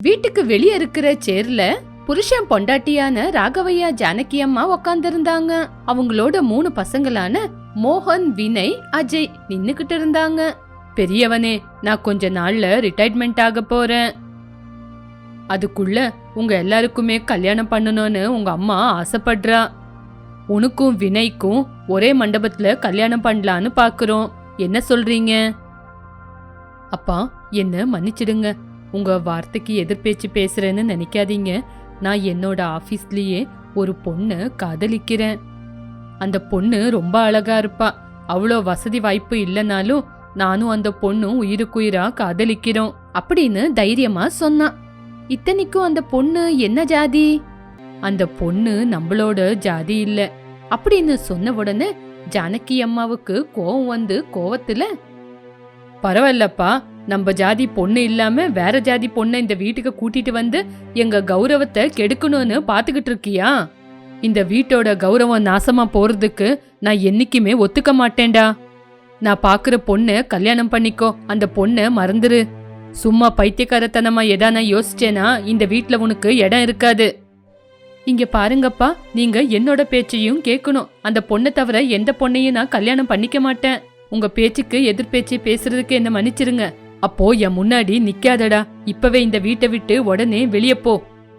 வீட்டுக்கு வெளியே இருக்கிற சேர்ல புருஷன் பொண்டாட்டியான ராகவையா ஜானகி அம்மா உக்காந்துருந்தாங்க. அவங்களோட 3 பசங்களான மோகன், வினய், அஜய் நின்னுகிட்டு இருந்தாங்க. பெரியவனே, நான் கொஞ்ச நாள்ல ரிட்டையர்மெண்ட் ஆக போறேன். அதுக்குள்ள உங்க எல்லாருக்குமே கல்யாணம் பண்ணணும்னு உங்க அம்மா ஆசைப்படுறா. உனக்கும் வினய்க்கும் ஒரே மண்டபத்துல கல்யாணம் பண்ணலான்னு பாக்குறோம். என்ன சொல்றீங்க? அப்பா, என்ன மன்னிச்சிடுங்க. உங்க வார்த்தைக்கு எதிர்பேச்சு பேசுறேன்னு நினைக்காதீங்க. நான் என்னோட ஆபீஸ்லயே ஒரு பொண்ணு காதலிக்கிறேன். அந்த பொண்ணு ரொம்ப அழகா இருப்பா. அவ்வளோ வசதி வாய்ப்பு இல்லைனாலும் நானும் அந்த பொண்ணும் உயிருக்குயிரா காதலிக்கிறோம் அப்படின்னு தைரியமா சொன்னான். இத்தனைக்கும் அந்த பொண்ணு என்ன ஜாதி? அந்த பொண்ணு நம்மளோட ஜாதி இல்ல அப்படின்னு சொன்ன உடனே ஜானகி அம்மாவுக்கு கோவம் வந்து கோவத்துல, பரவாயில்லப்பா, நம்ம ஜாதி பொண்ணு இல்லாம வேற ஜாதி பொண்ணை இந்த வீட்டுக்கு கூட்டிட்டு வந்து எங்க கௌரவத்தை கெடுக்கணும்னு பாத்துக்கிட்டு இருக்கியா? இந்த வீட்டோட கௌரவம் நாசமா போறதுக்கு நான் என்னைக்குமே ஒத்துக்க மாட்டேன்டா. நான் பாக்குற பொண்ணு கல்யாணம் பண்ணிக்கோ, அந்த பொண்ணை மறந்துரு. சும்மா பைத்தியக்காரத்தனமா எதானா யோசிச்சேனா இந்த வீட்ல உனக்கு இடம் இருக்காது. இங்க பாருங்கப்பா, நீங்க என்னோட பேச்சையும் கேட்கணும். அந்த பொண்ணை தவிர எந்த பொண்ணையும் நான் கல்யாணம் பண்ணிக்க மாட்டேன். உங்க பேச்சுக்கு எதிர்பேச்சு பேசுறதுக்கு என்ன மன்னிச்சிருங்க. அப்போ என் முன்னாடி நிக்காதடா. இப்பவே இந்த வீட்டை விட்டு உடனே வெளியே போ.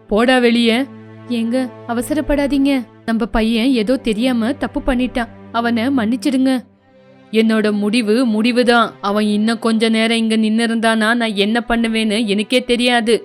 போடா வெளியே. ஏங்க, அவசரப்படாதீங்க. நம்ம பையன் ஏதோ தெரியாம தப்பு பண்ணிட்டான். அவனை மன்னிச்சிடுங்க. என்னோட முடிவுதான். அவன் இன்னும் கொஞ்ச நேரம் இங்க நின்னு இருந்தானா நான் என்ன பண்ணுவேன்னு எனக்கே தெரியாது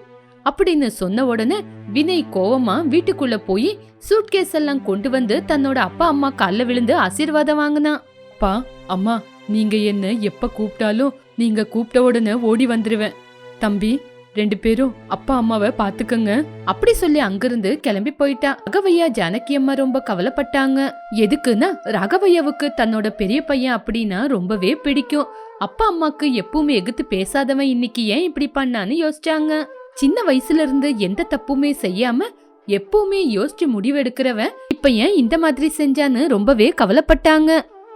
அப்படின்னு சொன்ன உடனே வினய் கோவமா வீட்டுக்குள்ள போய் சூட்கேஸ் எல்லாம் கொண்டு வந்து தன்னோட அப்பா அம்மா கால்ல விழுந்து ஆசீர்வாதம் வாங்கினான். அப்பா, அம்மா, நீங்க என்ன எப்ப கூப்பிட்டாலும் நீங்க கூப்பிட்ட உடனே ஓடி வந்துருவேன். தம்பி, 2 பேரும் அப்பா அம்மாவை பாத்துக்கங்க அப்படி சொல்லி அங்கிருந்து கிளம்பி போயிட்டா. ராகவையா ஜானகி அம்மா ரொம்ப கவலைப்பட்டாங்க. எதுக்குன்னா ராகவையாவுக்கு தன்னோட பெரிய பையன் அப்படின்னா ரொம்பவே பிடிக்கும். அப்பா அம்மாக்கு எப்பவுமே எகுத்து பேசாதவன் இன்னைக்கு ஏன் இப்படி பண்ணான்னு யோசிச்சாங்க. சின்ன வயசுல இருந்து எந்த தப்புமே செய்யாம எப்பவுமே யோசிச்சு முடிவெடுக்கிறவன் இப்ப ஏன் இந்த மாதிரி செஞ்சான்னு ரொம்பவே கவலைப்பட்டாங்க.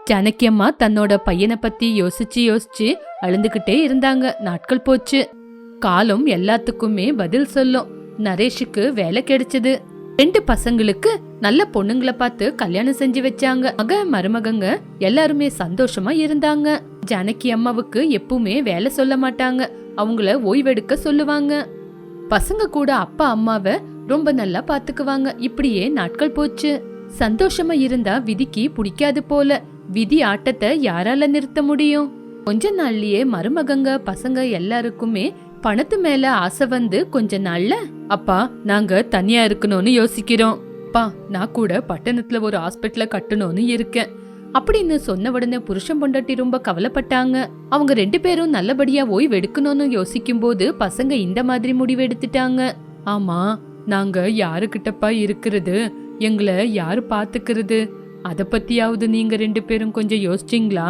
ஜானகி அம்மா தன்னோட பையனை பத்தி யோசிச்சு அழுந்துகிட்டே இருந்தாங்க. நாட்கள் போச்சு. காலம் எல்லாத்துக்குமே பதில் சொல்லும். நரேஷுக்கு வேலை கிடைச்சது. 2 பசங்களுக்கு நல்ல பொண்ணுங்களை பார்த்து கல்யாணம் செஞ்சு வச்சாங்க. மருமகங்க எல்லாருமே சந்தோஷமா இருந்தாங்க. ஜானகி அம்மாவுக்கு எப்பவுமே வேலை சொல்ல மாட்டாங்க. அவங்கள ஓய்வெடுக்க சொல்லுவாங்க. பசங்க கூட அப்பா அம்மாவை ரொம்ப நல்லா பாத்துக்குவாங்க. இப்படியே நாட்கள் போச்சு. சந்தோஷமா இருந்தா விதிக்கு பிடிக்காது போல. விதி ஆட்டத்தை யாரால நிறுத்த முடியும்? கொஞ்ச நாள்லயே மருமகங்க பசங்க எல்லாருக்குமே பணத்து மேல ஆசை வந்து கொஞ்ச நாள்ல, அப்பா, நாங்க தனியா இருக்கணும்னு யோசிக்கிறோம். அப்பா, நான் கூட பட்டணத்துல ஒரு ஹாஸ்பிட்டல கட்டணும்னு இருக்கேன் அப்படின்னு சொன்ன உடனே புருஷன் பொண்டாட்டி ரொம்ப கவலைப்பட்டாங்க. அவங்க 2 பேரும் நல்லபடியா ஓய்வு எடுக்கணும்னு யோசிக்கும் போது பசங்க இந்த மாதிரி முடிவு எடுத்துட்டாங்க. ஆமா, நாங்க யாருக்கிட்டப்பா இருக்கிறது? எங்களை யாரு பாத்துக்கிறது? அத பத்தியாவது நீங்க 2 பேரும் கொஞ்சம் யோசிச்சிங்களா?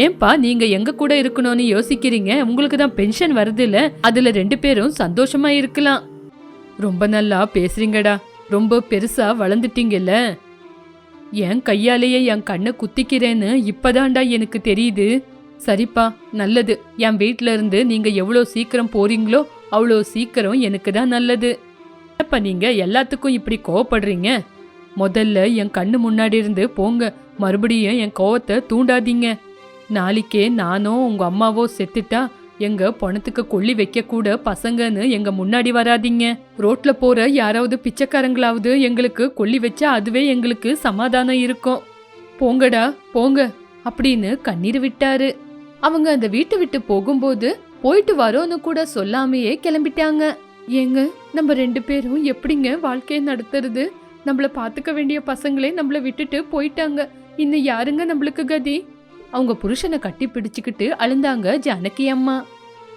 ஏன்பா நீங்க எங்க கூட இருக்கணும்னு யோசிக்கிறீங்க? உங்களுக்கு தான் பென்ஷன் வருது இல்ல, அதுல 2 பேரும் சந்தோஷமா இருக்கலாம். ரொம்ப நல்லா பேசுறீங்கடா. ரொம்ப பெருசா வளர்ந்துட்டீங்கல்ல. என் கையாலேயே என் கண்ணை குத்திக்கிறேன்னு இப்பதான்டா எனக்கு தெரியுது. சரிப்பா, நல்லது. என் வீட்ல இருந்து நீங்க எவ்வளோ சீக்கிரம் போறீங்களோ அவ்வளோ சீக்கிரம் எனக்கு தான் நல்லது. அப்ப நீங்க எல்லாத்துக்கும் இப்படி கோவப்படுறீங்க? முதல்ல என் கண்ணு முன்னாடி இருந்து போங்க. மறுபடியும் என் கோவத்தை தூண்டாதீங்க. நாளைக்கே நானோ உங்க அம்மாவோ செத்துட்டா எங்க பணத்துக்கு கொள்ளி வைக்க கூட பசங்கன்னு எங்க முன்னாடி வராதீங்க. ரோட்ல போற யாராவது பிச்சைக்காரங்களாவது எங்களுக்கு கொள்ளி வச்சா அதுவே எங்களுக்கு சமாதானம் இருக்கும். போங்கடா போங்க அப்படின்னு கண்ணீர் விட்டாரு. அவங்க அந்த வீட்டை விட்டு போகும்போது போயிட்டு வரோன்னு கூட சொல்லாமையே கிளம்பிட்டாங்க. ஏங்க, நம்ம 2 பேரும் எப்படிங்க வாழ்க்கையை நடத்துறது? நம்மள பாத்துக்க வேண்டிய பசங்களே நம்மள விட்டுட்டு போயிட்டாங்க. இன்னும் யாருங்க நம்மளுக்கு கதி? அவங்க புருஷனை கட்டி பிடிச்சுக்கிட்டு அழுந்தாங்க ஜானகி அம்மா.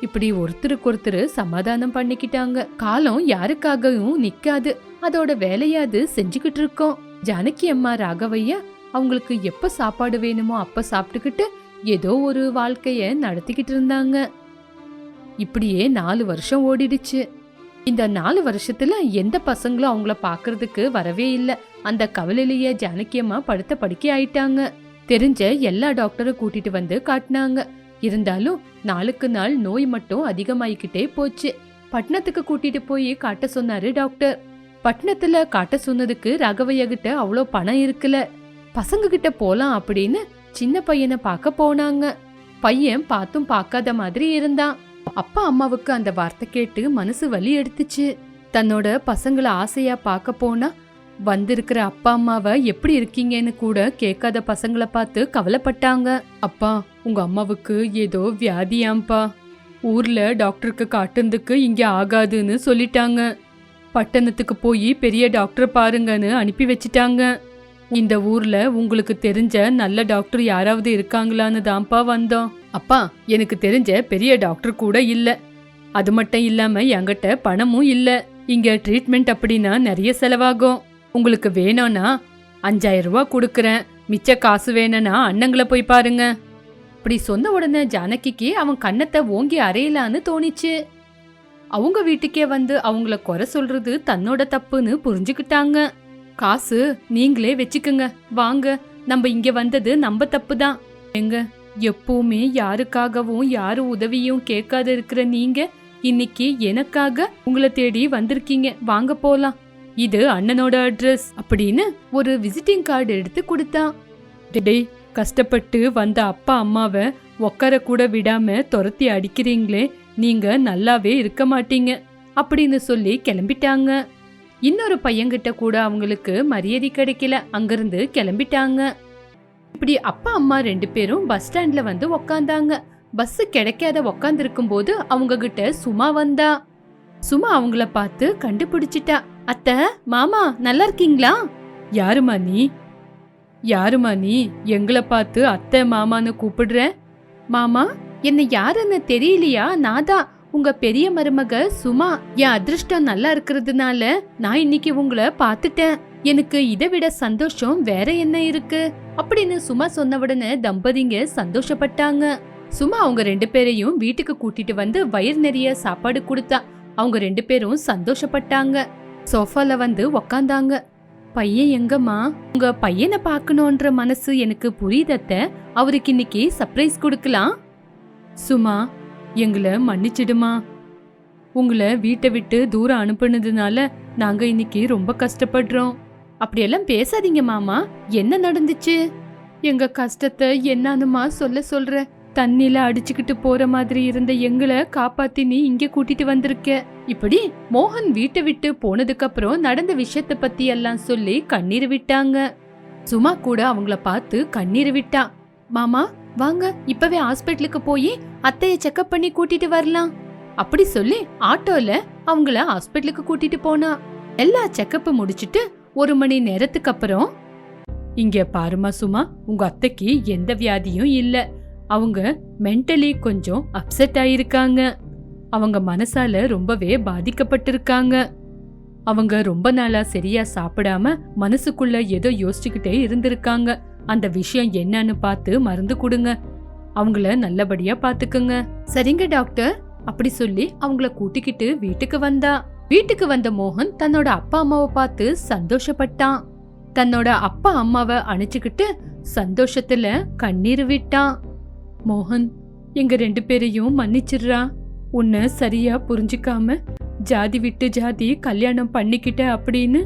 இப்படி ஒருத்தருக்கு ஒருத்தர் சமாதானம் பண்ணிக்கிட்டாங்க. காலம் யாருக்காகவும் நிக்காது. அதோட வேலையாது செஞ்சுக்கிட்டு இருக்கோம். ஜானகி அம்மா ராகவையா அவங்களுக்கு எப்ப சாப்பாடு வேணுமோ அப்ப சாப்பிட்டுக்கிட்டு ஏதோ ஒரு வாழ்க்கைய நடத்திக்கிட்டு இருந்தாங்க. இப்படியே 4 வருஷம் ஓடிடுச்சு. இந்த 4 வருஷத்துல எந்த பசங்களும் அவங்கள பாக்குறதுக்கு வரவே இல்லை. அந்த கவலையிலேயே ஜானகி அம்மா படுத்த படுக்கை ஆயிட்டாங்க. தெரிஞ்ச எல்லா டாக்டரும் கூட்டிட்டு வந்து காட்டினாங்க. இருந்தாலும் நாளுக்கு நாள் நோய் மட்டும் அதிகமாயிக்கிட்டே போச்சு. பட்டணத்துக்கு கூட்டிட்டு போய் காட்ட சொன்னாரு டாக்டர். பட்டணத்துல காட்ட சொன்னதுக்கு ராகவையா கிட்ட அவ்வளோ பணம் இருக்குல்ல. பசங்க கிட்ட போலாம் அப்படின்னு சின்ன பையனை பார்க்க போனாங்க. பையன் பார்த்தும் பார்க்காத மாதிரி இருந்தான். அப்பா அம்மாவுக்கு அந்த வார்த்தை கேட்டு மனசு வலி எடுத்துச்சு. தன்னோட பசங்களை ஆசையா பார்க்க போனா வந்திருக்கிற அப்பா அம்மாவை எப்படி இருக்கீங்கன்னு கூட கேட்காத பசங்களை பார்த்து கவலைப்பட்டாங்க. அப்பா, உங்க அம்மாவுக்கு ஏதோ வியாதியாம்பா. ஊர்ல டாக்டருக்கு காட்டுறதுக்கு இங்க ஆகாதுன்னு சொல்லிட்டாங்க. பட்டணத்துக்கு போய் பெரிய டாக்டர் பாருங்கன்னு அனுப்பி வச்சிட்டாங்க. இந்த ஊர்ல உங்களுக்கு தெரிஞ்ச நல்ல டாக்டர் யாராவது இருக்காங்களான்னு தான்ப்பா வந்தோம். அப்பா, எனக்கு தெரிஞ்ச பெரிய டாக்டர் கூட இல்ல. அது மட்டும் இல்லாம என்கிட்ட பணமும் இல்ல. இங்க ட்ரீட்மெண்ட் அப்படின்னா நிறைய செலவாகும். உங்களுக்கு வேணும்னா 5000 ரூபாய் கொடுக்கறேன். மிச்ச காசு வேணும்னா அண்ணங்களை போய் பாருங்க. அப்படி சொன்ன உடனே ஜானகிக்கு அவன் கண்ணத்தை ஓங்கி அறையலான்னு தோணிச்சு. அவங்க வீட்டுக்கே வந்து அவங்கள குறை சொல்றது தன்னோட தப்புன்னு புரிஞ்சுக்கிட்டாங்க. காசு நீங்களே வச்சுக்குங்க, வாங்க, நம்ம இங்க வந்தது நம்ம தப்பு தான். எங்க எப்பவுமே யாருக்காகவும் யாரு உதவியும் கேட்காத இருக்கிற நீங்க இன்னைக்கு எனக்காக உங்களை தேடி வந்திருக்கீங்க, வாங்க போலாம். இது அண்ணனோட அட்ரஸ் அப்படின்னு ஒரு விசிட்டிங் கார்டு எடுத்து கொடுத்தான். டேய், கஷ்டப்பட்டு வந்த அப்பா அம்மாவை உட்கார கூட விடாம துரத்தி அடிக்கிறீங்களே, நீங்க நல்லாவே இருக்க மாட்டீங்க அப்படின்னு சொல்லி கிளம்பிட்டாங்க. இன்னொரு பையன்கிட்ட கூட அவங்களுக்கு மரியாதை கிடைக்கல, அங்கிருந்து கிளம்பிட்டாங்க. இப்படி அப்பா அம்மா 2 பேரும் பஸ் ஸ்டாண்ட்ல வந்து உக்காந்தாங்க. பஸ் கிடைக்காத உக்காந்து இருக்கும் போது அவங்க கிட்ட சுமா வந்தா. சுமா அவங்கள பார்த்து கண்டுபிடிச்சிட்டா. அத்தை, மாமா, நல்லா இருக்கீங்களா? யாருமா நீ? யாருமா நீ எங்களை பார்த்து அத்தை மாமான்னு கூப்பிடுற? மாமா, என்ன யாருன்னு தெரியலையா? நாதான் உங்க பெரிய மருமக சுமா. என் அதிர்ஷ்டம் நல்லா இருக்கிறதுனால நான் இன்னைக்கு உங்களை பார்த்துட்டேன். எனக்கு இதை விட சந்தோஷம் வேற என்ன இருக்கு அப்படின்னு சுமா சொன்ன உடனே தம்பதிங்க சந்தோஷப்பட்டாங்க. சுமா அவங்க 2 பேரையும் வீட்டுக்கு கூட்டிட்டு வந்து வயிறு நிறைய சாப்பாடு கொடுத்தா. அவங்க 2 பேரும் சந்தோஷப்பட்டாங்க. சோஃபால வந்து உக்காந்தாங்க. பையன் எங்கம்மா? உங்க பையனை பார்க்கணும்ன்ற மனசு எனக்கு புரியுதத்த. அவருக்கு இன்னைக்கு சர்ப்ரைஸ் கொடுக்கலாம். சுமா, எங்களை மன்னிச்சிடுமா. உங்களை வீட்டை விட்டு தூரம் அனுப்புனதுனால நாங்க இன்னைக்கு ரொம்ப கஷ்டப்படுறோம். அப்படியெல்லாம் பேசாதீங்க மாமா, என்ன நடந்துச்சு? எங்க கஷ்டத்தை என்னன்னுமா சொல்ற? தண்ணில அடிச்சுக்கிட்டு போற மாதிரி இருந்த எங்களை காப்பாத்தி நீ இங்க கூட்டிட்டு வந்திருக்க. இப்படி மோகன் வீட்டை விட்டு போனதுக்கு அப்புறம் நடந்த விஷயத்த பத்தி எல்லாம் சொல்லி கண்ணீர் விட்டாங்க. சுமா கூட அவங்கள பார்த்து கண்ணீர் விட்டா. மாமா, வாங்க, இப்பவே ஹாஸ்பிட்டலுக்கு போய் அத்தைய செக்அப் பண்ணி கூட்டிட்டு வரலாம் அப்படி சொல்லி ஆட்டோல அவங்கள ஹாஸ்பிட்டலுக்கு கூட்டிட்டு போனா. எல்லா செக்கப் முடிச்சிட்டு 1 மணி நேரத்துக்கு அப்புறம், இங்க பாருமா சுமா, உங்க அத்தைக்கு எந்த வியாதியும் இல்ல. அவங்க மென்டலி கொஞ்சம் அப்செட் ஆயிருக்காங்க. அவங்க மனசால ரொம்பவே பாதிக்கப்பட்டிருக்காங்க. அவங்க ரொம்ப நாளா சரியா சாப்பிடாம மனசுக்குள்ள ஏதோ யோசிச்சுக்கிட்டே இருந்திருக்காங்க. அந்த விஷயம் என்னன்னு பார்த்து மருந்து கொடுங்க. அவங்கள நல்லபடியா பாத்துக்குங்க. சரிங்க டாக்டர் அப்படி சொல்லி அவங்கள கூட்டிக்கிட்டு வீட்டுக்கு வந்தா. வீட்டுக்கு வந்த மோகன் தன்னோட அப்பா அம்மாவை பார்த்து சந்தோஷப்பட்டான். தன்னோட அப்பா அம்மாவை அணைச்சுக்கிட்டு சந்தோஷத்துல கண்ணீர் விட்டான். மோகன், எங்க 2 பேரையும் மன்னிச்சிடுறா. உன்னை சரியா புரிஞ்சுக்காம ஜாதி விட்டு ஜாதி கல்யாணம் பண்ணிக்கிட்ட அப்படின்னு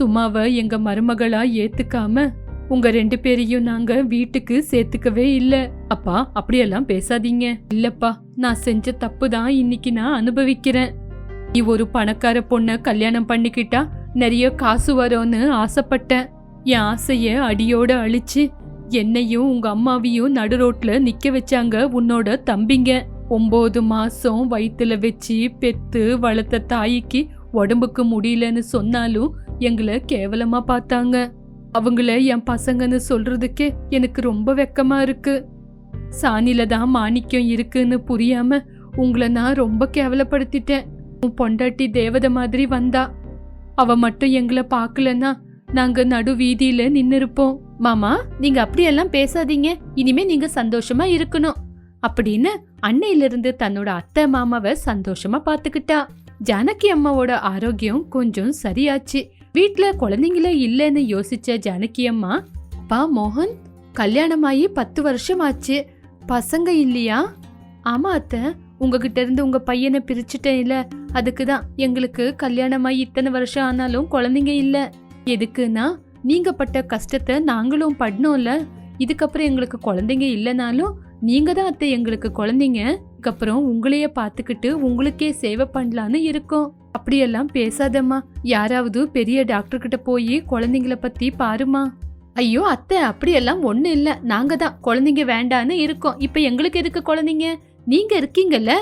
சும்மாவை எங்க மருமகளா ஏத்துக்காம உங்க 2 பேரையும் நாங்க வீட்டுக்கு சேர்த்துக்கவே இல்ல. அப்பா, அப்படியெல்லாம் பேசாதீங்க. இல்லப்பா, நான் செஞ்ச தப்பு தான் இன்னைக்கு நான் அனுபவிக்கிறேன். நீ ஒரு பணக்கார பொண்ண கல்யாணம் பண்ணிக்கிட்டா நிறைய காசு வரும்னு ஆசைப்பட்டேன். என் ஆசைய அடியோட அழிச்சு என்னையும் உங்க அம்மாவையும் நடு ரோட்ல நிக்க வச்சாங்க உன்னோட தம்பிங்க. 9 மாசம் வயித்துல வச்சு பெத்து வளர்த்த தாய்க்கு உடம்புக்கு முடியலன்னு சொன்னாலும் எங்களை கேவலமா பார்த்தாங்க. அவங்கள என் பசங்கன்னு சொல்றதுக்கே எனக்கு ரொம்ப வெக்கமா இருக்கு. சாணில தான் மாணிக்கம் இருக்குன்னு புரியாம உங்களை நான் ரொம்ப கேவலப்படுத்திட்டேன். உன் பொண்டாட்டி தேவதை மாதிரி வந்தா. அவ மட்டும் எங்களை பார்க்கலன்னா நாங்க நடு வீதியில நின்னு இருப்போம். மாமா, நீங்க அப்படியெல்லாம் பேசாதீங்க. இனிமே நீங்க சந்தோஷமா இருக்கணும் அப்படின்னு அன்னையிலிருந்து தன்னோட அத்தை மாமாவை சந்தோஷமா பாத்துக்கிட்டா. ஜானகி அம்மாவோட ஆரோக்கியம் கொஞ்சம் சரியாச்சு. வீட்ல குழந்தைங்களே இல்லைன்னு யோசிச்ச ஜானகி அம்மா, பா மோகன், கல்யாணமாயி 10 வருஷம் ஆச்சு, பசங்க இல்லையா? ஆமா அத்தை, உங்ககிட்ட இருந்து உங்க பையனை பிரிச்சுட்டேன் இல்ல, அதுக்குதான். எங்களுக்கு கல்யாணமாயி இத்தனை வருஷம் ஆனாலும் குழந்தைங்க இல்ல. எதுக்குன்னா நீங்க பட்ட கஷ்டத்தை நாங்களும் படணும்ல. இதுக்கப்புறம் எங்களுக்கு குழந்தைங்க இல்லைனாலும் நீங்க தான் அத்தை எங்களுக்கு குழந்தைங்க. அதுக்கப்புறம் உங்களையே பாத்துக்கிட்டு உங்களுக்கே சேவை பண்ணலான்னு இருக்கோம். அப்படியெல்லாம் பேசாதம்மா. யாராவது பெரிய டாக்டர் கிட்ட போய் குழந்தைங்கள பத்தி பாருமா. ஐயோ அத்தை, அப்படியெல்லாம் ஒண்ணு இல்ல. நாங்க தான் குழந்தைங்க வேண்டான்னு இருக்கோம். இப்ப எங்களுக்கு எதுக்கு குழந்தைங்க? நீங்க இருக்கீங்கல்ல.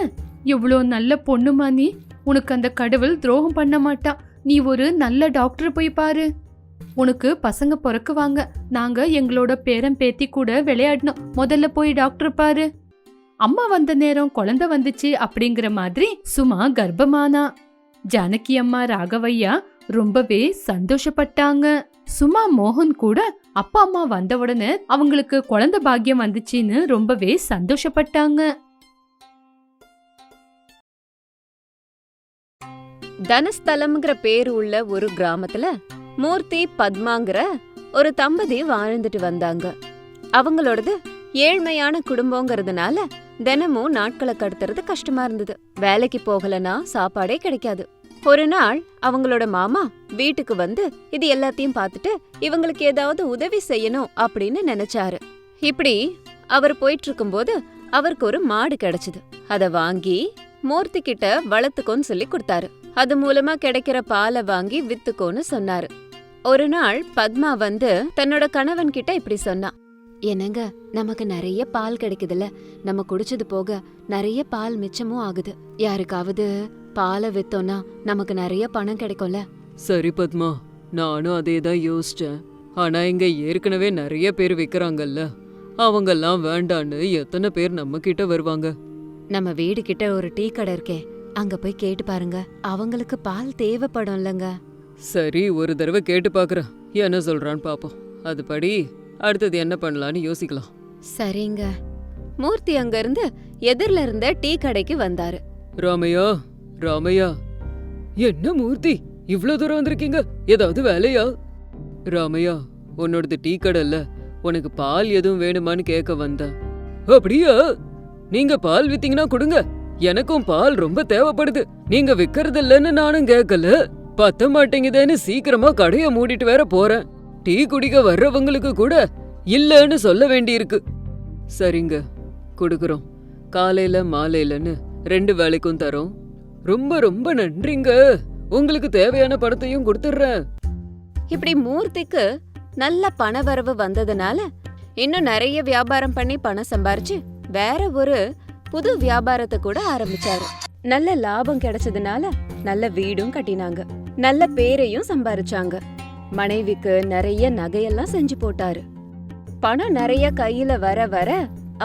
எவ்வளோ நல்ல பொண்ணுமா நீ. உனக்கு அந்த கடவுள் துரோகம் பண்ண மாட்டா. நீ ஒரு நல்ல டாக்டர் போய் பாரு. உனக்கு பசங்க பிறக்குவாங்க. நாங்க எங்களோட பேரன் பேத்தி கூட விளையாடணும். முதல்ல போய் டாக்டர் பாரு. அம்மா வந்த நேரம் குழந்தை வந்துச்சு அப்படிங்கிற மாதிரி சும்மா கர்ப்பமானா. ஜானகி அம்மா ராகவையா ரொம்பவே சந்தோஷப்பட்டாங்க. சுமா மோகன் கூட அப்பா அம்மா வந்த உடனே அவங்களுக்கு குழந்தை பாக்கியம் வந்துச்சுன்னு ரொம்பவே சந்தோஷப்பட்டாங்க. தனஸ்தலம்ங்கிற பேரு உள்ள ஒரு கிராமத்துல மூர்த்தி பத்மாங்கிற ஒரு தம்பதி வாழ்ந்துட்டு வந்தாங்க. அவங்களோடது ஏழ்மையான குடும்பங்கிறதுனால தினமும் நாட்களை கடத்துறது கஷ்டமா இருந்தது. வேலைக்கு போகலனா சாப்பாடே கிடைக்காது. ஒரு நாள் அவங்களோட மாமா வீட்டுக்கு வந்து இது எல்லாத்தையும் பார்த்துட்டு இவங்களுக்கு ஏதாவது உதவி செய்யணும் அப்படின்னு நினைச்சாரு. இப்படி அவர் போயிட்டு இருக்கும்போது அவருக்கு ஒரு மாடு கிடைச்சது. அத வாங்கி மூர்த்தி கிட்ட வளர்த்துக்கோன்னு சொல்லி கொடுத்தாரு. அது மூலமா கிடைக்கிற பாலை வாங்கி வித்துக்கோன்னு சொன்னாரு. ஒரு நாள் பத்மா வந்து தன்னோட கணவன் கிட்ட இப்படி சொன்னா, என்னங்க, நமக்கு நிறைய பால் கிடைக்குதுல, நம்ம குடிச்சது போக நிறைய பால் மிச்சமும் ஆகுது. யாருக்காவது பாலை வித்தோம்னா நமக்கு நிறைய பணம் கிடைக்கும்ல. சரி பத்மா, நானும் அதே தான் யோசிச்சேன். ஆனா இங்க ஏற்கனவே நிறைய பேர் விக்கிறாங்கல்ல, அவங்கெல்லாம் வேண்டான்னு எத்தனை பேர் நம்ம கிட்ட வருவாங்க. நம்ம வீடு கிட்ட ஒரு டீ கடை இருக்கே, அங்க போய் கேட்டு பாருங்க. அவங்களுக்கு பால் தேவைப்படும் இல்லங்க. சரி, ஒரு தடவை கேட்டு பாக்குறேன், என்ன சொல்றான்னு பாப்போம். அதுபடி அடுத்தது என்ன பண்ணலான்னு யோசிக்கலாம். சரிங்க. மூர்த்தி அங்க இருந்து எதிரில இருந்த டீ கடைக்கு வந்தாரு. ராமையா, ராமையா. என்ன மூர்த்தி, இவ்ளோ தூரம் வந்திருக்கீங்க? ஏதாவது வேலையா? ராமையா, உன்னோடது டீ கடை இல்ல, உனக்கு பால் எதுவும் வேணுமான்னு கேட்க வந்தேன். அப்படியா? நீங்க பால் வித்தீங்கன்னா கொடுங்க, எனக்கும் பால் ரொம்ப தேவைப்படுது. நீங்க விக்கிறது இல்லன்னு நானும் கேட்கல, பத்த மாட்டேங்குதேன்னு சீக்கிரமா கடைய மூடிட்டு வேற போறேன். டீ குடிக்க வர்றவங்களுக்கு கூட இல்லன்னு சொல்ல வேண்டியிருக்கு. சரிங்க, கொடுக்குறோம். காலையில மாலையிலன்னு 2 வேளைக்கும் தரோம். ரொம்ப ரொம்ப நன்றிங்க, உங்களுக்கு தேவையான பணத்தையும் கொடுத்துடுறேன். இப்படி மூர்த்திக்கு நல்ல பணவரவு வந்ததுனால இன்னும் நிறைய வியாபாரம் பண்ணி பணம் சம்பாரிச்சு வேற ஒரு புது வியாபாரத்தை கூட ஆரம்பிச்சாரு. நல்ல லாபம் கிடைச்சதுனால நல்ல வீடும் கட்டினாங்க, நல்ல பேரையும் சம்பாரிச்சாங்க. மனைவிக்கு நிறைய நகையெல்லாம் செஞ்சு போட்டாரு. பணம் நிறைய கையில வர வர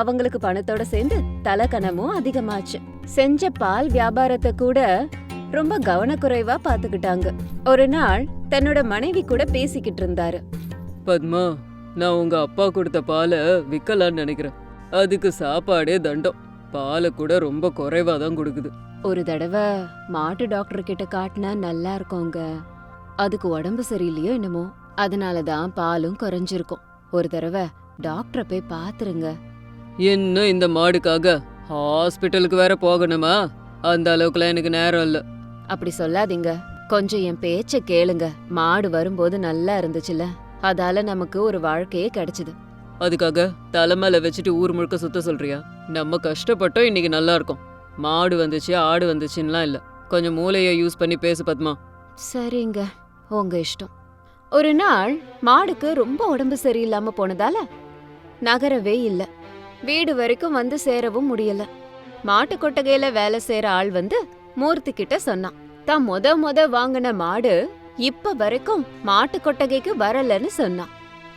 அவங்களுக்கு பணத்தோட சேர்ந்து தலக்கணமும் அதிகமாச்சு. செஞ்ச பால் வியாபாரத்தை கூட ரொம்ப கவனக்குறைவா பாத்துக்கிட்டாங்க. ஒரு நாள் தன்னோட மனைவி கூட பேசிக்கிட்டு இருந்தாரு. பத்மா, நான் உங்க அப்பா கொடுத்த பாலை விக்கலான்னு நினைக்கிறேன். அதுக்கு சாப்பாடே தண்டம். பாலை கூட ரொம்ப குறைவா தான் கொடுக்குது. ஒரு தடவை மாட்டு டாக்டர் கிட்ட காட்டினா நல்லா இருக்குங்க. அதுக்கு உடம்பு சரியில்லையோ என்னமோ, அதனாலதான் பாலும் குறைஞ்சிருக்கும். ஒரு தடவை டாக்டரை போய் பாத்துருங்க. என்ன இந்த மாடுக்காக ஹாஸ்பிட்டலுக்கு வேற போகணுமா? அந்த அளவுக்குலாம் எனக்கு நேரம் இல்ல. அப்படி சொல்லாதீங்க, கொஞ்சம் என் பேச்ச கேளுங்க. மாடு வரும்போது நல்லா இருந்துச்சுல, அதால நமக்கு ஒரு வாழ்க்கையே கிடைச்சது. அதுக்காக தலைமையில வச்சுட்டு ஊர் முழுக்க சுத்த சொல்றியா? நம்ம கஷ்டப்பட்டோம், இன்னைக்கு நல்லா இருக்கும். மாடு வந்துச்சு ஆடு வந்துச்சுன்னுலாம் இல்ல. கொஞ்சம் மூளைய யூஸ் பண்ணி பேசு பத்மா. சரிங்க, உங்க இஷ்டம். ஒரு நாள் மாடுக்கு ரொம்ப உடம்பு சரியில்லாம போனதால நகரவே இல்ல. வீடு வரைக்கும் வந்து சேரவும் முடியல. மாட்டு கொட்டகையில வேலை செய்யற ஆள் வந்து மூர்த்தி கிட்ட சொன்னான், தான் முத வாங்கின மாடு இப்ப வரைக்கும் மாட்டு கொட்டகைக்கு வரலன்னு சொன்னான்.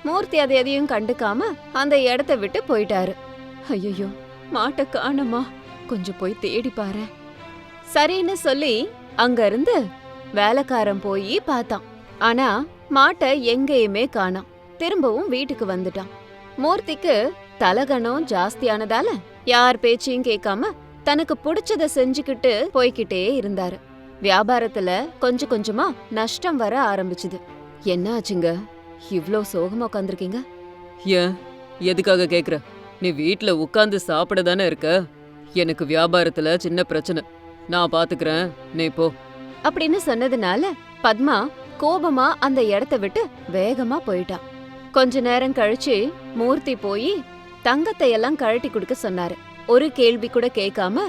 மூர்த்தி அதை எதையும் கண்டுக்காம அந்த இடத்த விட்டு போயிட்டாரு. ஐயோ, மாட்டை காணுமா, கொஞ்சம் போய் தேடி பாரு. சரின்னு சொல்லி அங்க இருந்து வேலைக்காரன் போய் பார்த்தான். ஆனா மாட்டை எங்கேயுமே காணோம். திரும்பவும் வீட்டுக்கு வந்துட்டான். மூர்த்திக்கு தலகணம் ஜாஸ்தியானதால யார் பேச்சையும் கேட்காம தனக்கு பிடிச்சத செஞ்சுக்கிட்டு போய்கிட்டே இருந்தாரு. வியாபாரத்துல கொஞ்சம் கொஞ்சமா நஷ்டம் வர ஆரம்பிச்சுது. என்ன ஆச்சுங்க, இவ்ளோ சோகமா உட்காந்துருக்கீங்க? ஏன், எதுக்காக கேக்குற? நீ வீட்ல உட்கார்ந்து சாப்பிட தானே இருக்க. எனக்கு வியாபாரத்துல சின்ன பிரச்சனை, நான் பாத்துக்கிறேன், நீ போ. அப்படின்னு சொன்னதுனால பத்மா கோபமா அந்த இடத்த விட்டு வேகமா போயிட்டான். கொஞ்ச நேரம் கழிச்சு மூர்த்தி போய் தங்கத்தை எல்லாம் கழட்டி கொடுக்க சொன்னாரு. ஒரு கேள்வி கூட கேட்காம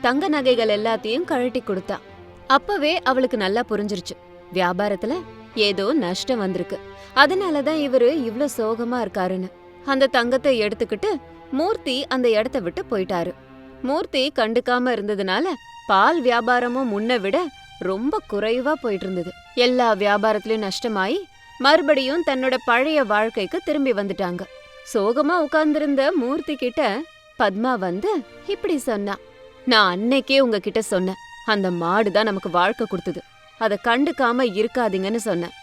தங்க நகைகள் எல்லாத்தையும் கழட்டி கொடுத்தா. அப்பவே அவளுக்கு நல்லா புரிஞ்சிருச்சு, வியாபாரத்துல ஏதோ நஷ்டம் வந்திருக்கு, அதனாலதான் இவரு இவ்ளோ சோகமா இருக்காருன்னு. அந்த தங்கத்தை எடுத்துக்கிட்டு மூர்த்தி அந்த இடத்த விட்டு போயிட்டாரு. மூர்த்தி கண்டுக்காம இருந்ததுனால பால் வியாபாரமும் முன்ன விட ரொம்ப குறைவா போயிட்டு இருந்தது. எல்லா வியாபாரத்திலயும் நஷ்டமாயி மறுபடியும் தன்னோட பழைய வாழ்க்கைக்கு திரும்பி வந்துட்டாங்க. சோகமா உட்கார்ந்திருந்த மூர்த்தி கிட்ட பத்மா வந்து இப்படி சொன்னா, நான் அன்னைக்கே உங்ககிட்ட சொன்னேன், அந்த மாடுதான் நமக்கு வாழ்க்கை கொடுத்தது, அதை கண்டுக்காம இருக்காதீங்கன்னு சொன்னேன்.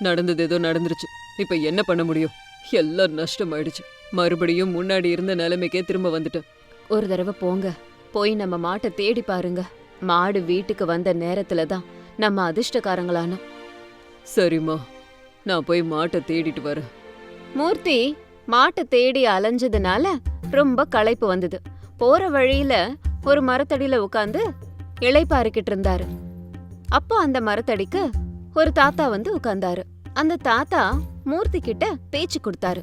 நடந்தது ஏதோ நடந்துருச்சு, இப்ப என்ன பண்ண முடியும்? எல்லாம் நஷ்டமாயிடுச்சு. மறுபடியும் முன்னாடி இருந்த நிலைமைக்கே திரும்ப வந்துட்டேன். ஒரு தடவை போங்க, போய் நம்ம மாட்டை தேடி பாருங்க. மாடு வீட்டுக்கு வந்த நேரத்துல தான் நம்ம அதிர்ஷ்டக்காரங்களானோம். சரிம்மா, நான் போய் மாட்டை தேடிட்டு வரேன். மூர்த்தி மாட்டை தேடி அலைஞ்சதுனால ரொம்ப களைப்பு வந்தது. போற வழியில ஒரு மரத்தடியில உட்கார்ந்து இளைப்பாறிக்கிட்டு இருந்தாரு. அப்போ அந்த மரத்தடிக்கு ஒரு தாத்தா வந்து உட்கார்ந்தாரு. அந்த தாத்தா மூர்த்தி கிட்ட பேச்சு கொடுத்தாரு.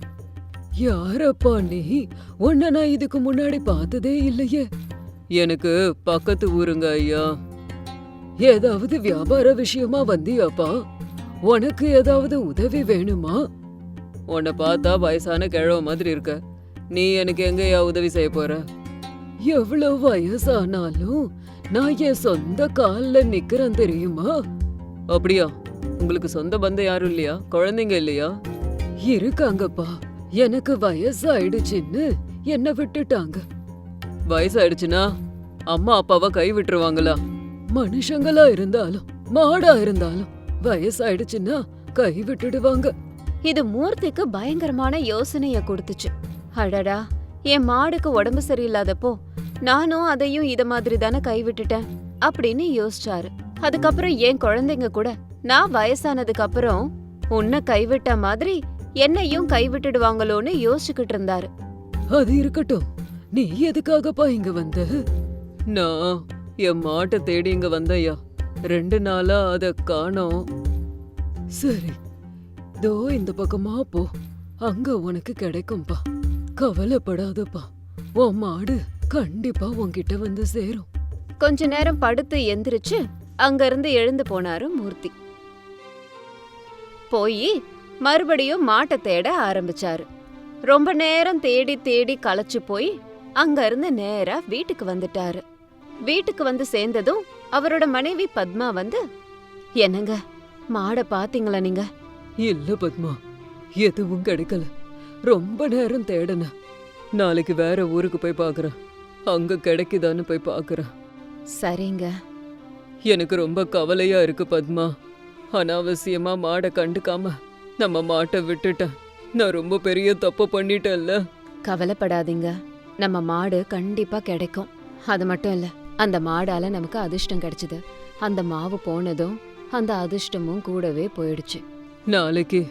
யாரப்பா நீ? உன்னை நான் இதுக்கு முன்னாடி பார்த்ததே இல்லையே. எனக்கு பக்கத்து ஊருங்க ஐயா. ஏதாவது வியாபார விஷயமா வந்தியாப்பா? உனக்கு ஏதாவது உதவி வேணுமா? உன்னை பார்த்தா வயசான கிழவ மாதிரி இருக்க, நீ எனக்கு எங்கயா உதவி செய்ய போற? எவ்வளவு வயசானாலும் நான் என் சொந்த கால்ல நிக்கிறேன் தெரியுமா? அப்படியா? உங்களுக்கு சொந்த பந்தம் யாரும் இல்லையா? குழந்தைங்க இல்லையா? இருக்காங்கப்பா, எனக்கு வயசாயிடுச்சுன்னு என்ன விட்டுட்டாங்க. வயசாயிடுச்சுன்னா அம்மா அப்பாவை கை விட்டுருவாங்களா? மனுஷங்களா இருந்தாலும் மாடா இருந்தாலும் வயசாயிடுச்சுன்னா கை விட்டுடுவாங்க. இது மூர்த்திக்கு பயங்கரமான யோசனைய கொடுத்துச்சு. அடடா, என் மாடுக்கு உடம்பு சரியில்லாதப்போ நானும் அதையும் இத மாதிரி தானே கைவிட்டுட்டேன் அப்படின்னு யோசிச்சாரு. அதுக்கப்புறம் என் குழந்தைங்க கூட நான் வயசானதுக்கு அப்புறம் உன்னை கைவிட்ட மாதிரி என்னையும் கைவிட்டுடுவாங்களோன்னு யோசிச்சுக்கிட்டு இருந்தாரு. அது இருக்கட்டும், நீ எதுக்காகப்பா இங்க வந்த? நான் என் மாட்டை தேடி இங்க வந்தையா. 2 நாளா அத காணோம். சரி, தோ இந்த பக்கமா போ, அங்க உனக்கு கிடைக்கும்பா. கவலைப்படாதப்பா, உன் மாடு கண்டிப்பா உன்கிட்ட வந்து சேரும். கொஞ்ச நேரம் படுத்து எந்திரிச்சு அங்க இருந்து எழுந்து போனாரு மூர்த்தி. போய் மறுபடியும் மாட்டை தேட ஆரம்பிச்சாரு. ரொம்ப நேரம் தேடி தேடி களைச்சு போய் அங்க இருந்து நேரா வீட்டுக்கு வந்துட்டாரு. வீட்டுக்கு வந்து சேர்ந்ததும் அவரோட மனைவி பத்மா வந்து, என்னங்க மாடை பாத்தீங்களா நீங்க? இல்ல பத்மா, எதுவும் கிடைக்கல. ரொம்ப நேரம் தேடன. நாளைக்கு வேற ஊருக்கு போய் பாக்குறேன், அங்க கிடைக்குதான்னு போய் பாக்குறேன். சரிங்க. எனக்கு ரொம்ப கவலையா இருக்கு பத்மா. அனாவசியமா மாடை கண்டுக்காம நம்ம மாட்டை விட்டுட்டேன். நான் ரொம்ப பெரிய தப்பு பண்ணிட்டேன்ல. கவலைப்படாதீங்க, நம்ம மாடு கண்டிப்பா கிடைக்கும். அது மட்டும் இல்ல, அந்த மாடால நமக்கு அதிர்ஷ்டம் கிடைச்சது. அந்த மாவு போனதும் அந்த அதிர்ஷ்டமும் கூடவே போயிடுச்சு. நாளைக்கு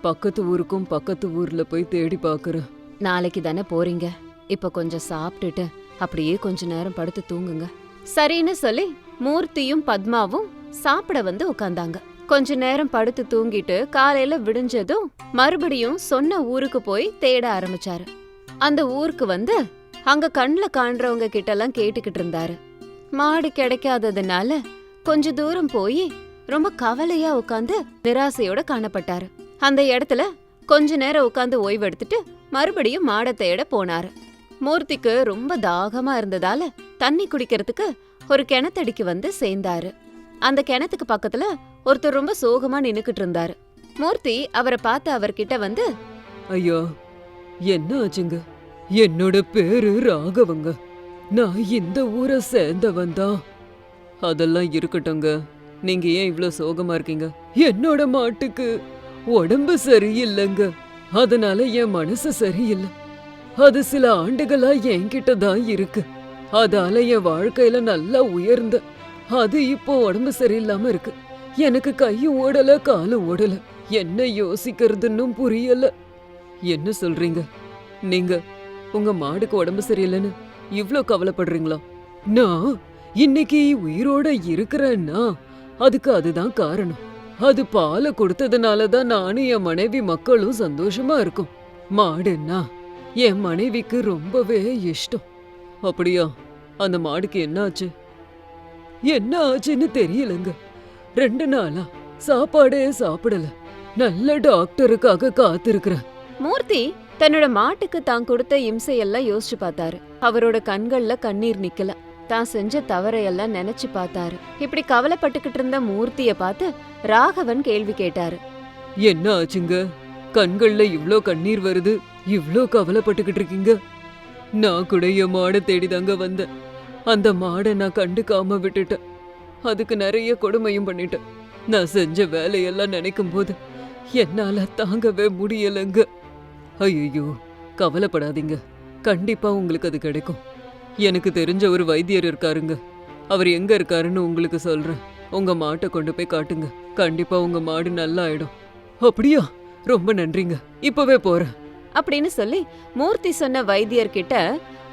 பக்கத்து ஊருக்கும் பக்கத்து ஊர்ல போய் தேடி பாக்குறேன். நாளைக்கு தானே போறீங்க, இப்ப கொஞ்சம் சாப்பிட்டுட்டு அப்படியே கொஞ்ச நேரம் படுத்து தூங்குங்க. சரின்னு சொல்லி மூர்த்தியும் பத்மாவும் சாப்பிட வந்து உட்கார்ந்தாங்க. கொஞ்ச நேரம் படுத்து தூங்கிட்டு காலையில விடிஞ்சதும் மறுபடியும் சொன்ன ஊருக்கு போய் தேட ஆரம்பிச்சாரு. அந்த ஊருக்கு வந்து அங்க கண்ணுல காண்றவங்க கிட்ட எல்லாம் கேட்டுக்கிட்டு இருந்தாரு. மாடு கிடைக்காததுனால கொஞ்ச தூரம் போய் ரொம்ப கவலையா உட்கார்ந்து நிராசையோட காணப்பட்டாரு. அந்த இடத்துல கொஞ்ச நேரம் உட்கார்ந்து ஓய்வு எடுத்துட்டு மறுபடியும் மாடை தேட போனாரு. மூர்த்திக்கு ரொம்ப தாகமா இருந்ததால தண்ணி குடிக்கிறதுக்கு ஒரு கிணத்தடிக்கு வந்து சேர்ந்தாரு. அந்த கிணத்துக்கு பக்கத்துல ஒருத்தர் ரொம்ப சோகமா நின்னுக்கிட்டு இருந்தாரு. மூர்த்தி அவரை பார்த்து அவர்கிட்ட வந்து, ஐயா, என்ன ஆச்சுங்க? என்னோட பேரு ராகவங்க. நான் இந்த ஊரை சேர்ந்தவன் தான். அதெல்லாம் இருக்கட்டுங்க, நீங்க ஏன் இவ்ளோ சோகமா இருக்கீங்க? என்னோட மாட்டுக்கு உடம்பு சரியில்லைங்க, அதனால என் மனசு சரியில்லை. அது சில ஆண்டுகளா என்கிட்ட தான் இருக்கு. அதால என் வாழ்க்கையில நல்லா உயர்ந்த அது இப்போ உடம்பு சரியில்லாம இருக்கு. எனக்கு கையும் ஓடல காலும் ஓடல. என்ன யோசிக்கிறதுன்னு புரியல. என்ன சொல்றீங்க? நீங்க உங்க மாடுக்கு உடம்பு சரியில்லைன்னு இவ்ளோ கவலைப்படுறீங்களா? நான் இன்னைக்கு உயிரோட இருக்கிறேன்னா அதுக்கு அதுதான் காரணம். அது பாலை கொடுத்ததுனால தான் நானும் என் மனைவி மக்களும் சந்தோஷமா இருக்கும். மாடுன்னா என் மனைவிக்கு ரொம்பவே இஷ்டம். அப்படியா? அந்த மாடுக்கு என்ன ஆச்சு? என்ன ஆச்சுன்னு தெரியலங்க. 2 நாளா சாப்பாடே சாப்பிடல. நல்ல டாக்டருக்காக காத்திருக்கிறேன். மூர்த்தி தன்னோட மாட்டுக்கு தான் கொடுத்த இம்சையெல்லாம் யோசிச்சு பார்த்தாரு. அவரோட கண்கள்ல கண்ணீர் நிக்கல. தான் செஞ்ச தவறையெல்லாம் நினைச்சு பார்த்தாரு. இப்படி கவலைப்பட்டுக்கிட்டு இருந்த மூர்த்திய பார்த்து ராகவன் கேள்வி கேட்டாரு. என்ன ஆச்சுங்க? கண்கள்ல இவ்ளோ கண்ணீர் வருது, இவ்ளோ கவலைப்பட்டுக்கிட்டு இருக்கீங்க? நான் கூட என் மாடை தேடிதாங்க வந்தேன். அந்த மாடை நான் கண்டுக்காம விட்டுட்டேன். அதுக்கு நிறைய கொடுமையும் பண்ணிட்டேன். நான் செஞ்ச வேலையெல்லாம் நினைக்கும் போது என்னால தாங்கவே முடியலங்க. ஐயோ, கவலைப்படாதீங்க. கண்டிப்பா உங்களுக்கு அது கிடைக்கும். எனக்கு தெரிஞ்ச ஒரு வைத்தியர் இருக்காருங்க. அவர் எங்க இருக்காருன்னு உங்களுக்கு சொல்றேன். உங்க மாட்டை கொண்டு போய் காட்டுங்க. கண்டிப்பா உங்க மாடு நல்லா ஆயிடும். அப்படியா? ரொம்ப நன்றிங்க. இப்பவே போறேன் அப்படின்னு சொல்லி மூர்த்தி சொன்ன வைத்தியர்கிட்ட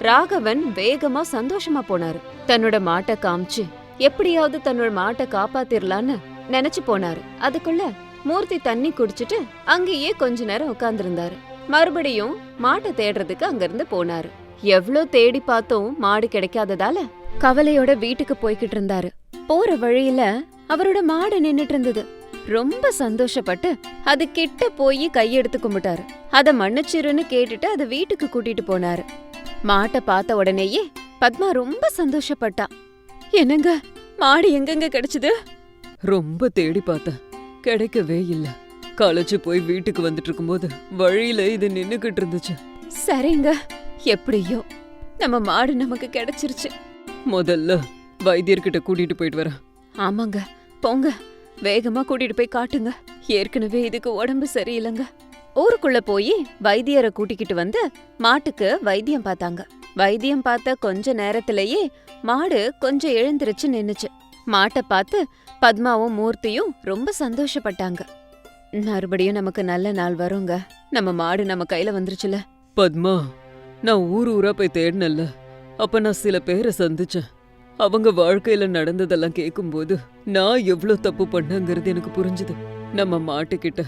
ராகவன் வேகமா சந்தோஷமா போனாரு. தன்னோட மாட்டை காமிச்சு எப்படியாவது தன்னோட மாட்டை காப்பாத்திரலான்னு நினைச்சு போனாரு. அதுக்குள்ள மூர்த்தி தண்ணி குடிச்சிட்டு அங்கேயே கொஞ்ச நேரம் உட்கார்ந்திருந்தாரு. மறுபடியும் மாட்டை தேடுறதுக்கு அங்கிருந்து போனாரு. எவ்ளோ தேடி பார்த்தும் மாடு கிடைக்காததால கவலையோட வீட்டுக்கு போய்கிட்டு இருந்தாரு. போற வழியில அவரோட மாடு நின்னுட்டு இருந்தது. ரொம்ப சந்தோஷப்பட்டு அது கிட்ட போய் கையெடுத்து கும்பிட்டாரு. அத மன்னிச்சிருன்னு கேட்டுட்டு அத வீட்டுக்கு கூட்டிட்டு போனாரு. மாட்டை பார்த்த உடனேயே பத்மா ரொம்ப சந்தோஷப்பட்டா. என்னங்க, மாடு எங்கெங்க கிடைச்சது? ரொம்ப தேடி பார்த்தேன், கிடைக்கவே இல்ல. களைச்சு போய் வீட்டுக்கு வந்துட்டு இருக்கும்போது வழியில இது நின்னுக்கிட்டு இருந்துச்சு. சரிங்க, எப்படியோ நம்ம மாடு நமக்கு கிடைச்சிருச்சு. முதல்ல வைத்தியர்கிட்ட கூட்டிட்டு போயிட்டு வரேன். ஆமாங்க, போங்க, வேகமா கூட்டிட்டு போய் காட்டுங்க. ஏற்கனவே இதுக்கு உடம்பு சரியில்லைங்க. ஊருக்குள்ள போய் வைத்தியரை கூட்டிக்கிட்டு வந்து மாட்டுக்கு வைத்தியம் பார்த்தாங்க. வைத்தியம் பார்த்த கொஞ்ச நேரத்திலேயே மாடு கொஞ்சம் எழுந்திருச்சு நின்னுச்சு. மாட்டை பார்த்து பத்மாவும் மூர்த்தியும் ரொம்ப சந்தோஷப்பட்டாங்க. மறுபடியும் நமக்கு நல்ல நாள் வருங்க. நம்ம மாடு நம்ம கையில வந்துருச்சுல. பத்மா, நான் ஊர் ஊரா போய் தேடினல்ல, அப்ப நான் சில பேரை சந்திச்சேன். அவங்க வாழ்க்கையில நடந்ததெல்லாம் கேட்கும்போது நான் எவ்வளவு தப்பு பண்ணங்கிறது எனக்கு புரிஞ்சுது. நம்ம மாட்டுக்கிட்ட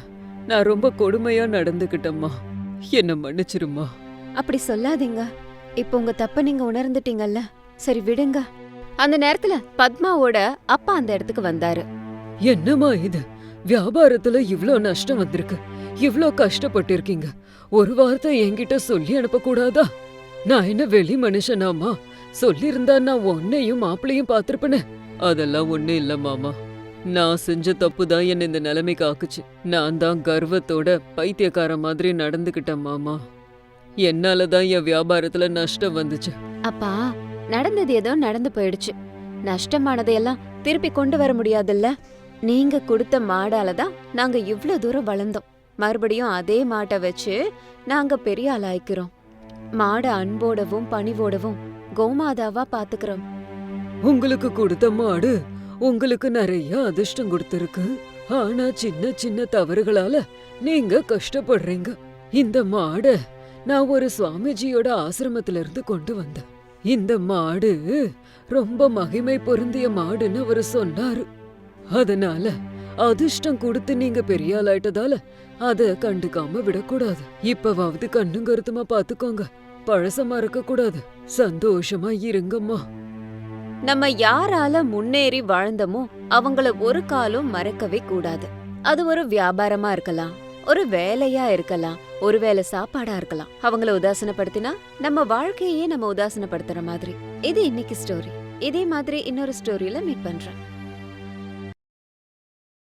நான் ரொம்ப கொடுமையா நடந்துக்கிட்டம்மா. என்ன மன்னிச்சிருமா. அப்படி சொல்லாதீங்க. இப்போ உங்க தப்ப நீங்க உணர்ந்துட்டீங்கல்ல, சரி விடுங்க. அந்த நேரத்துல பத்மாவோட அப்பா அந்த இடத்துக்கு வந்தாரு. என்னம்மா இது? வியாபாரத்துல இவ்ளோ நஷ்டம் வந்திருக்கு, இவ்ளோ கஷ்டப்பட்டு இருக்கீங்க. ஒரு வார்த்தை என்கிட்ட சொல்லி அனுப்ப கூடாதா? நான் என்ன வெளி மனுஷனாமா? சொல்லிருந்தா நான் உன்னையும் மாப்பிளையும் பாத்திருப்பேனே. அதெல்லாம் ஒண்ணு இல்ல மாமா. நான் செஞ்ச தப்பு தான் என்ன இந்த நிலைமைக்கு ஆக்குச்சு. நான் தான் கர்வத்தோட பைத்தியக்கார மாதிரி நடந்துக்கிட்டேன் மாமா. என்னாலதான் என் வியாபாரத்துல நஷ்டம் வந்துச்சு. அப்பா, நடந்தது ஏதோ நடந்து போயிடுச்சு. நஷ்டமானதையெல்லாம் திருப்பி கொண்டு வர முடியாதுல்ல. நீங்க கொடுத்த மாடால தான் நாங்க இவ்ளோ தூரம் வளர்ந்தோம். மறுபடியும் அதே மாட்டை வச்சு நாங்க பெரிய ஆளாய்க்கிறோம். மாடை அன்போடவும் பணிவோடவும் கோமாதாவா பாத்துக்கிறோம். உங்களுக்கு கொடுத்த மாடு உங்களுக்கு நிறைய அதிர்ஷ்டம் கொடுத்திருக்கு. ஆனா சின்ன சின்ன தவறுகளால நீங்க கஷ்டப்படுறீங்க. இந்த மாடை நான் ஒரு சுவாமிஜியோட ஆசிரமத்துல இருந்து கொண்டு வந்தேன். இந்த மாடு ரொம்ப மகிமை பொருந்திய மாடுன்னு அவரு சொன்னாரு. அதனால அதிர்ஷ்டம் கொடுத்து நீங்க பெரிய ஆளாயிட்டதால அத கண்டுக்காம விடக்கூடாது. இப்பவாவது கண்ணும் கருத்துமா பாத்துக்கோங்க. பழசமா இருக்க கூடாது. சந்தோஷமா இருங்கம்மா. நம்ம யாரால முன்னேறி வாழ்ந்தோமோ அவங்கள ஒரு காலம் மறக்கவே கூடாது. அது ஒரு வியாபாரமா இருக்கலாம், ஒரு வேலையா இருக்கலாம், ஒருவேளை சாப்பாடா இருக்கலாம். அவங்கள உதாசனப்படுத்தினா நம்ம வாழ்க்கையே நம்ம உதாசனப்படுத்துற மாதிரி. இது இன்னைக்கு ஸ்டோரி. இதே மாதிரி இன்னொரு ஸ்டோரியில மீட் பண்றேன்.